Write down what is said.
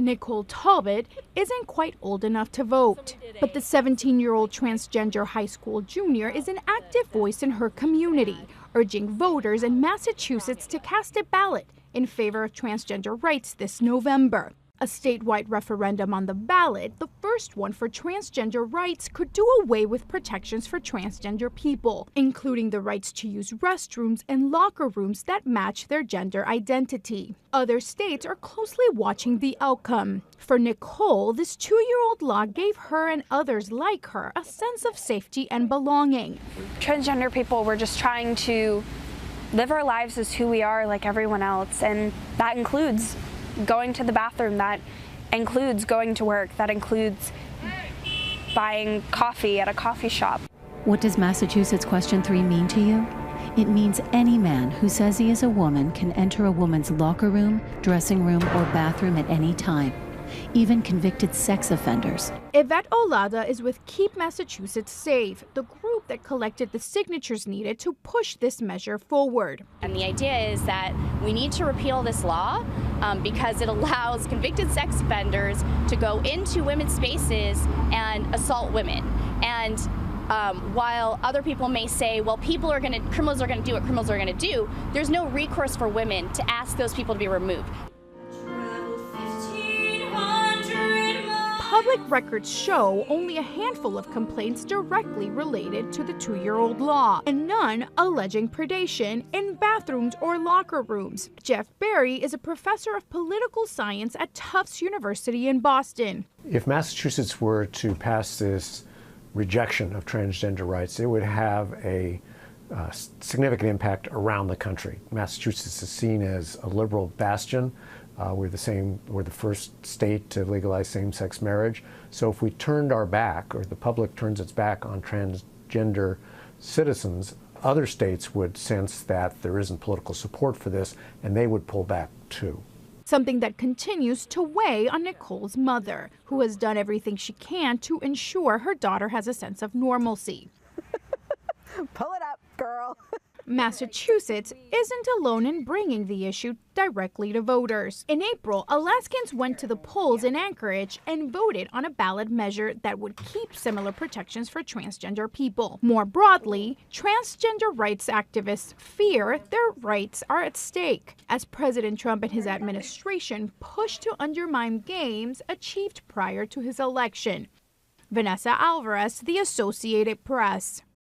Nicole Talbot isn't quite old enough to vote, but the 17-year-old transgender high school junior is an active voice in her community, urging voters in Massachusetts to cast a ballot in favor of transgender rights this November. A statewide referendum on the ballot, the first one for transgender rights, could do away with protections for transgender people, including the rights to use restrooms and locker rooms that match their gender identity. Other states are closely watching the outcome. For Nicole, this 2-year-old law gave her and others like her a sense of safety and belonging. Transgender people were just trying to live our lives as who we are like everyone else, and that includes going to the bathroom, that includes going to work, that includes buying coffee at a coffee shop. What does Massachusetts Question 3 mean to you? It means any man who says he is a woman can enter a woman's locker room, dressing room, or bathroom at any time, even convicted sex offenders. Yvette Olada is with Keep Massachusetts Safe, the group that collected the signatures needed to push this measure forward. And the idea is that we need to repeal this law because it allows convicted sex offenders to go into women's spaces and assault women. And while other people may say, well, criminals are going to do what criminals are going to do, there's no recourse for women to ask those people to be removed. Public records show only a handful of complaints directly related to the 2-year-old law, and none alleging predation in bathrooms or locker rooms. Jeff Berry is a professor of political science at Tufts University in Boston. If Massachusetts were to pass this rejection of transgender rights, it would have a significant impact around the country. Massachusetts is seen as a liberal bastion. We're the first state to legalize same-sex marriage. So if we turned our back, or the public turns its back on transgender citizens, other states would sense that there isn't political support for this, and they would pull back too. Something that continues to weigh on Nicole's mother, who has done everything she can to ensure her daughter has a sense of normalcy. Pull it up, girl. Massachusetts isn't alone in bringing the issue directly to voters. In April, Alaskans went to the polls in Anchorage and voted on a ballot measure that would keep similar protections for transgender people. More broadly, transgender rights activists fear their rights are at stake as President Trump and his administration push to undermine gains achieved prior to his election. Vanessa Alvarez, The Associated Press.